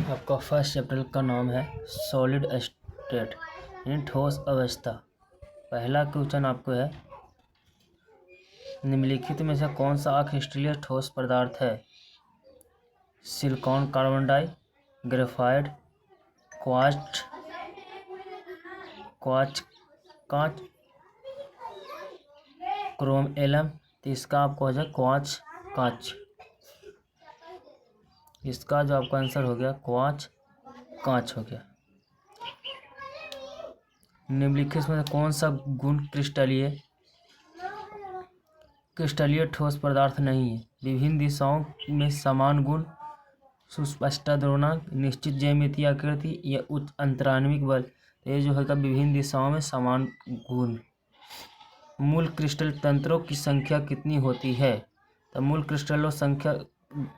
आपका first chapter का नाम है सॉलिड स्टेट यानी ठोस अवस्था। पहला क्वेश्चन आपको है, निम्नलिखित में से कौन सा अक्रिस्टलीय ठोस पदार्थ है? सिलिकॉन कार्बन डाई, ग्रेफाइट, क्वार्ट्ज क्वार्ट्ज कांच, क्रोम एलम। तो इसका आपको हो जाए क्वार्ट्ज कांच। इसका जो आपका आंसर हो गया क्वार्ट्ज कांच हो गया। निम्नलिखित में कौन सा गुण क्रिस्टलीय ठोस पदार्थ नहीं है? विभिन्न दिशाओं में समान गुण, सुस्पष्ट द्रव्यमान, निश्चित ज्यामितीय आकृति या उच्च अंतराण्विक बल। ये जो है विभिन्न दिशाओं में समान गुण। मूल क्रिस्टल तंत्रों की संख्या कितनी होती है? तो मूल क्रिस्टलों संख्या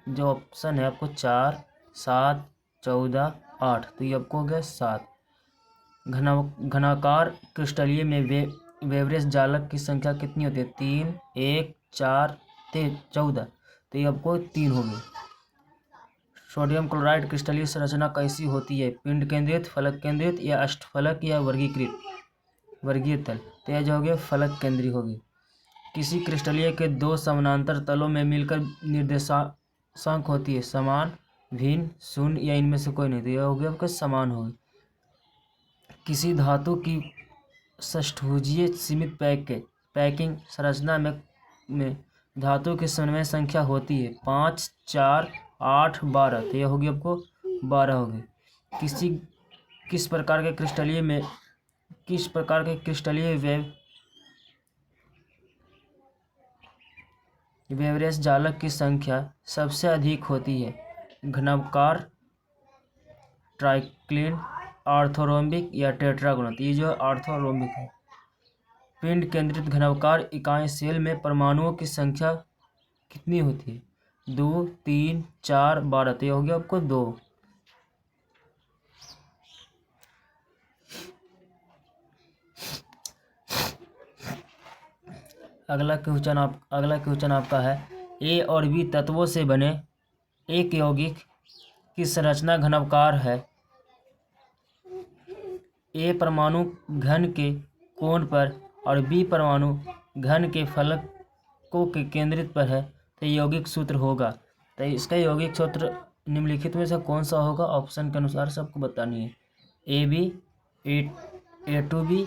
जो ऑप्शन है आपको 4, 7, 14, 8। तो ये आपको हो गया 7। घनाकार क्रिस्टलीय में वेवरेज जालक की संख्या कितनी होती है? 3, 1, 4, 14। तो ये आपको 3 होगी। सोडियम क्लोराइड क्रिस्टलीय संरचना कैसी होती है? पिंड केंद्रित, फलक केंद्रित या अष्टफलक या वर्गीय तल। तो यह जो हो गया फलक केंद्रीय होगी। किसी क्रिस्टलीय के दो समानांतर तलों में मिलकर निर्देशांक होती है, समान, भिन्न, शून्य या इनमें से कोई नहीं। तो यह हो गया आपका समान होगी। किसी धातु की षष्ठभुजीय सीमित पैकिंग संरचना में धातु की समन्वय संख्या होती है 5, 4, 8, 12। तो यह होगी आपको 12 होगी। किस प्रकार के क्रिस्टलीय वेवरेज जालक की संख्या सबसे अधिक होती है? घनकार, ट्राइक्लिन, ऑर्थोरोम्बिक या टेट्रागोनल। ये जो ऑर्थोरोम्बिक है। पिंड केंद्रित घनकार इकाई सेल में परमाणुओं की संख्या कितनी होती है? 2, 3, 4, 12। तो ये हो गया आपको 2। अगला क्वेश्चन आपका है, ए और बी तत्वों से बने एक यौगिक की संरचना घनकार है। ए परमाणु घन के कोण पर और बी परमाणु घन के फलकों के केंद्रित पर है। तो यौगिक सूत्र होगा। तो इसका यौगिक सूत्र निम्नलिखित में से कौन सा होगा? ऑप्शन के अनुसार सबको बतानी है। AB, A2B,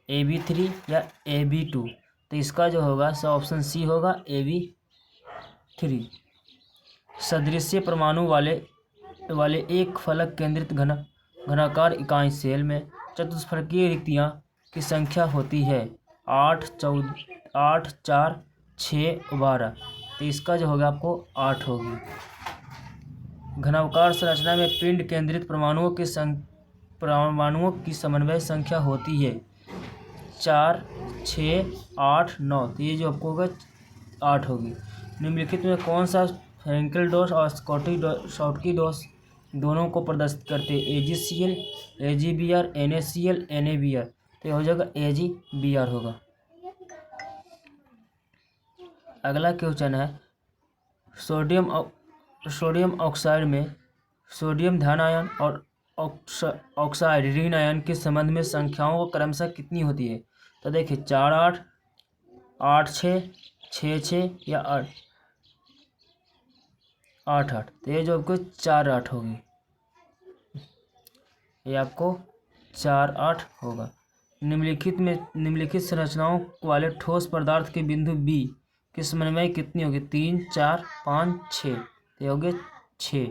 AB3 या AB2। तो इसका जो होगा सो ऑप्शन सी होगा AB3। सदृश्य परमाणु वाले एक फलक केंद्रित घनाकार इकाई सेल में चतुष्फलकीय रिक्तियां की संख्या होती है 8, 4, 6, 12। तो इसका जो होगा आपको 8 होगी। घनाकार संरचना में पिंड केंद्रित परमाणुओं की समन्वय संख्या होती है 4, 6, 8, 9। तो ये जो आपको होगा 8 होगी। निम्नलिखित में कौन सा फ्रैंकल डोस और स्कॉटकी डोस दोनों को प्रदर्शित करते हैं? AgCl, AgBr, NaCl, NaBr। तो ये हो जाएगा AgBr होगा। अगला क्वेश्चन है, सोडियम ऑक्साइड में सोडियम धन आयन और ऑक्साइड ऋण आयन के संबंध में संख्याओं क्रमशः कितनी होती है? तो देखिए 4, 8, 8, 6, 6, 6 या 8, 8, 8। तो ये जो आपको 4, 8 होगी। ये आपको 4, 8 होगा। निम्नलिखित संरचनाओं वाले ठोस पदार्थ के बिंदु B की समन्वय कितनी होगी? 3, 4, 5, 6। तो ये हो गया 6।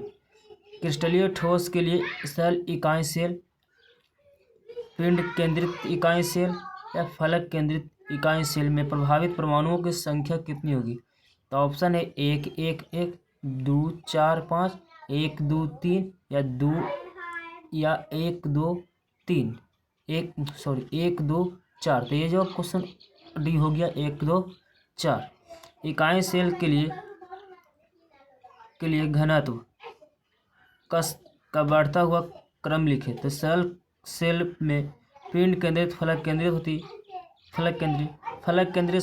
क्रिस्टलीय ठोस के लिए सेल इकाई सेल, पिंड केंद्रित इकाई सेल या फलक केंद्रित इकाई सेल में प्रभावित परमाणुओं की संख्या कितनी होगी? तो ऑप्शन है 1, 1, 1, 2, 4, 5, 1, 2, 3 या 1, 2, 3, 1, 2, 4। तो ये जो क्वेश्चन डी हो गया 1, 2, 4। इकाई सेल के लिए घनत्व का बढ़ता हुआ क्रम लिखे। तो सेल में पिंड केंद्रित, फलक केंद्रित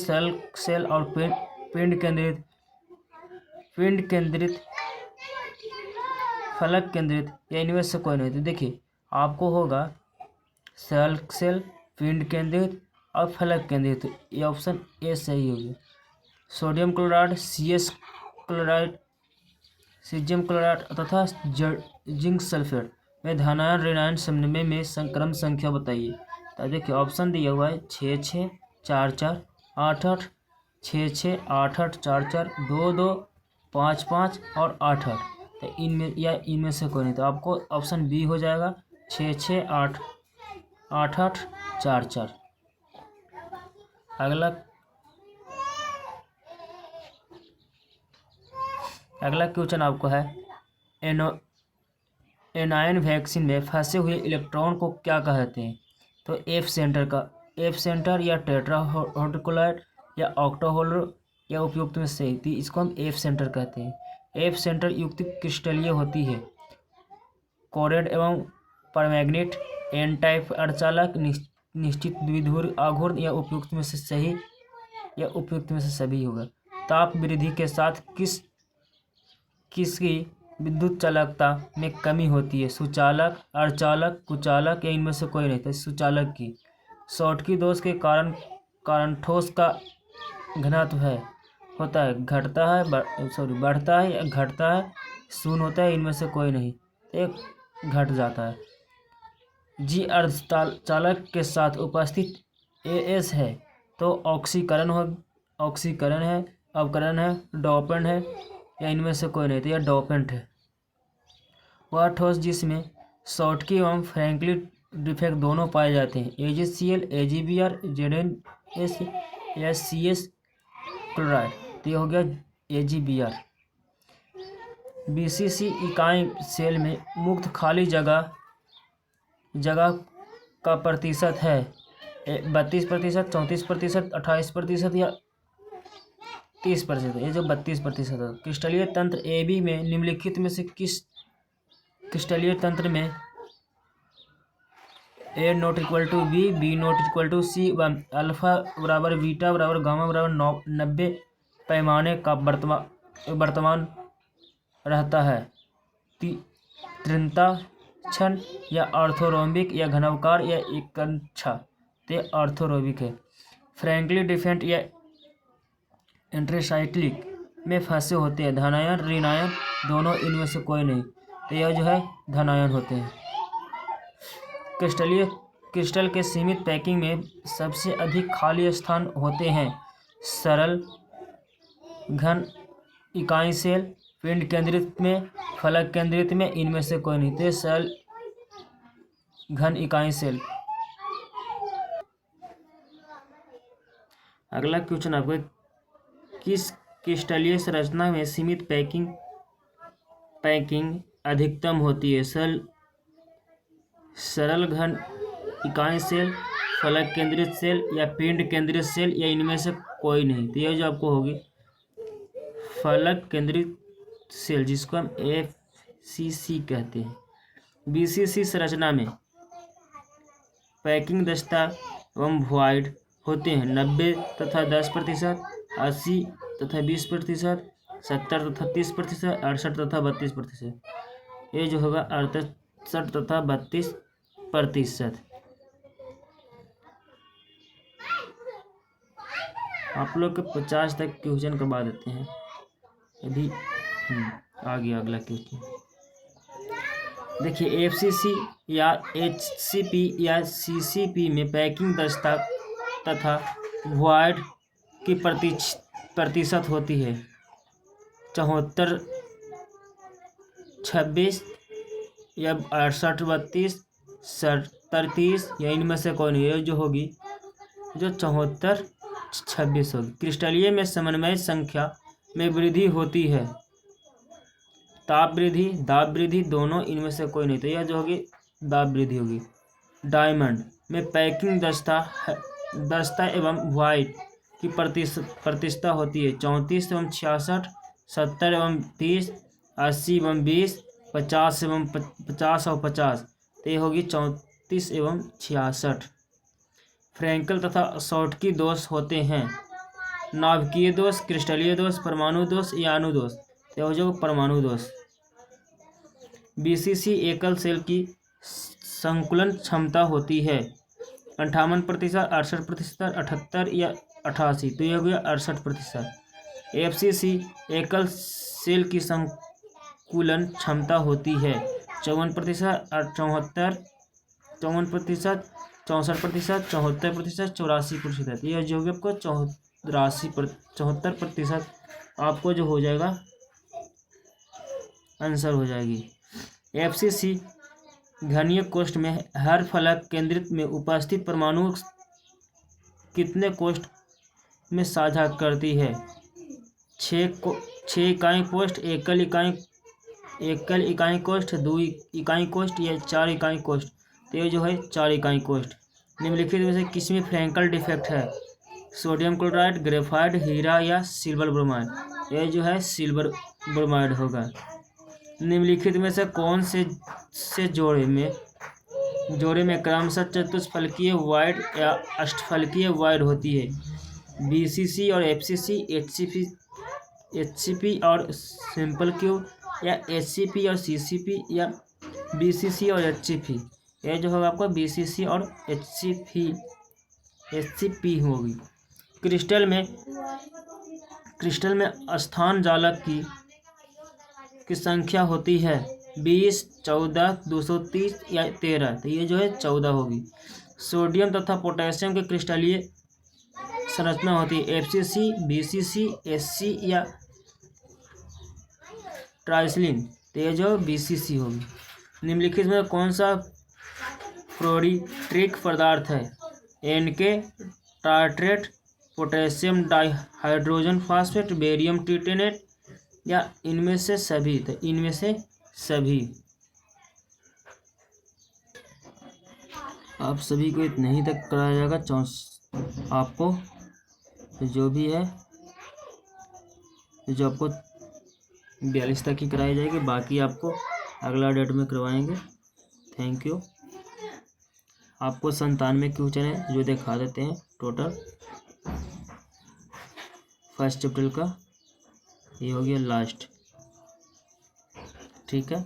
सेल और पिंड केंद्रित फलक केंद्रित या इनमें से कोई नहीं। तो देखिए आपको होगा सरल सेल, पिंड केंद्रित और फलक केंद्रित। ये ऑप्शन ए सही होगी। Sodium chloride, CS chloride, caesium chloride तथा जिंक सल्फेट में धनायन ऋणायन समन्वय में क्रम संख्या बताइए। तो देखिए ऑप्शन दिया हुआ है 6 6 4 4 8 8, 6 6 8 8 4 4, 2 2 5 5 और 8 8। तो इनमें से कोई नहीं। तो आपको ऑप्शन बी हो जाएगा 6 6 8 8 8 4 4। अगला क्वेश्चन आपको है एनायन वैक्सीन में फंसे हुए इलेक्ट्रॉन को क्या कहते हैं। तो एफ सेंटर या टेट्राहेड्रल या ऑक्टाहेड्रल या उपयुक्त में से थी, इसको हम एफ सेंटर कहते हैं। एफ सेंटर युक्त क्रिस्टलीय होती है, कोरेड एवं परमैग्नेट, एन टाइप अर्धचालक, निश्चित द्विध्रुव आघूर्ण या उपयुक्त में से सही या उपयुक्त में से सभी होगा। ताप वृद्धि के साथ किसकी विद्युत चालकता में कमी होती है। सुचालक, अर्धचालक, कुचालक या इनमें से कोई नहीं था। सुचालक की। शॉटकी दोष के कारण ठोस का घनत्व होता है बढ़ता है या घटता है, शून्य होता है, इनमें से कोई नहीं, एक घट जाता है। जी अर्धचालक के साथ उपस्थित AS है तो ऑक्सीकरण है, अवकरण है, डोपेंट है या इनमें से कोई नहीं, तो यह डोपेंट है। वह ठोस जिसमें शॉटकी एवं फ्रैंकली डिफेक्ट दोनों पाए जाते हैं। AgCl, AgBr, ZnS या CS क्लोराइड, तो यह हो गया AgBr। BCC इकाई सेल में मुक्त खाली जगह का प्रतिशत है 32%, 34%, 28% या 30%। ये जो 32% है। क्रिस्टलीय तंत्र AB में निम्नलिखित में से किस क्रिस्टलीय तंत्र में A ≠ B, B ≠ C, alpha बराबर बीटा बराबर गामा बराबर 90 पैमाने का वर्तमान रहता है। तीव्रता क्षण या ऑर्थोरोम्बिक या घनत्वाकार या एकांक्षा, ते ऑर्थोरोम्बिक है। फ्रैंकली डिफेक्ट या इंट्रासाइक्लिक में फंसे होते हैं धनायन ऋणायन दोनों, इनमें से कोई नहीं, तो यह जो है धनायन होते हैं। क्रिस्टल के सीमित पैकिंग में सबसे अधिक खाली स्थान होते हैं सरल घन इकाई सेल, पिंड केंद्रित में, फलक केंद्रित में, इनमें से कोई नहीं, तो सरल घन इकाई सेल। अगला क्वेश्चन आपको, किस क्रिस्टलीय संरचना में सीमित पैकिंग अधिकतम होती है। सरल घन इकाई सेल, फलक केंद्रित सेल या पिंड केंद्रित सेल या इनमें से कोई नहीं, तो यह जो आपको होगी फलक केंद्रित सेल, जिसको हम FCC कहते हैं। BCC संरचना में पैकिंग दस्ता एवं वॉइड होते हैं 90 तथा 10%, 80 तथा 20%, 70 तथा 30%, 68 तथा 32%। ये जो होगा 68 तथा 32%। आप लोग के 50 तक क्वेश्चन करवा देते हैं यदि आ गया अगला क्वेश्चन। देखिए FCC या HCP या CCP में पैकिंग दस्ता तथा वॉइड की प्रतिशत होती है 74 26 या 68 32 70 30 या इनमें से कोई नहीं, जो होगी जो 74 26 होगी। क्रिस्टलीय में समन्वय संख्या में वृद्धि होती है, ताप वृद्धि, दाब वृद्धि दोनों, इनमें से कोई नहीं, तो यह जो होगी दाब वृद्धि होगी। डायमंड में पैकिंग दस्ता एवं वॉइड की प्रतिशत होती है 34 एवं 66, 70 एवं 30, 80 एवं 20, 50 एवं 50 और 50, तो ये होगी 34 एवं 66। फ्रैंकल तथा शॉटकी दोष होते हैं नाभिकीय दोष, क्रिस्टलीय दोष, परमाणु दोष या अणु दोष, तो हो जाएगा परमाणु दोष। बीसीसी एकल सेल की संकुलन क्षमता होती है 58%, 68%, 78 या 88। तो ये हो गया 68%। एफसीसी एकल सेल की संकुलन क्षमता होती है 54%, 74, 54%, 64%, 74%, 84%। ये जो होगी आपको 74% आपको जो हो जाएगा आंसर हो जाएगी। एफसीसी घनीय कोष्ठ में हर फलक केंद्रित में उपस्थित परमाणु कितने कोष्ठ में साझा करती है? 6 इकाई कोष्ठ, एकल इकाई कोष्ठ, 2 इकाई कोष्ठ या 4 इकाई कोष्ठ। तो ये जो है 4 इकाई कोष्ठ। निम्नलिखित में से किसमें फ्रैंकल डिफेक्ट है? सोडियम क्लोराइड, ग्रेफाइट, हीरा या सिल्वर ब्रोमाइड? ये जो है सिल्वर ब्रोमाइड होगा। निम्नलिखित में से कौन से जोड़े में क्रमशः चतुष्फलकीय वाइड या अष्टफलकीय वाइड होती है? बीसीसी और एफसीसी, एचसीपी और सिंपल क्यूब, या एचसीपी और सीसीपी, या बीसीसी और एचसीपी? ये जो होगा आपका बीसीसी और एचसीपी होगी। क्रिस्टल में स्थान जालक की संख्या होती है 20, 14, 230 या 13। तो ये जो है 14 होगी। सोडियम तथा पोटेशियम के क्रिस्टलीय संरचना होती है एफसीसी, बीसीसी, एचसी या ट्राइसलिन। तो ये जो बीसीसी होगी। निम्नलिखित में कौन सा फ्लोरीट्रिक पदार्थ है? N K tartrate, potassium dihydrogen phosphate, barium titanate या इनमें से सभी? तो इनमें से सभी। आप सभी को इतना ही तक कराया जाएगा। आपको जो भी है जो आपको 42 तक ही कराई जाएगी, बाकी आपको अगला डेट में करवाएंगे। Thank you. आपको 97 क्वेश्चन है जो दिखा देते हैं टोटल फर्स्ट चैप्टर का। ये हो गया लास्ट। ठीक है।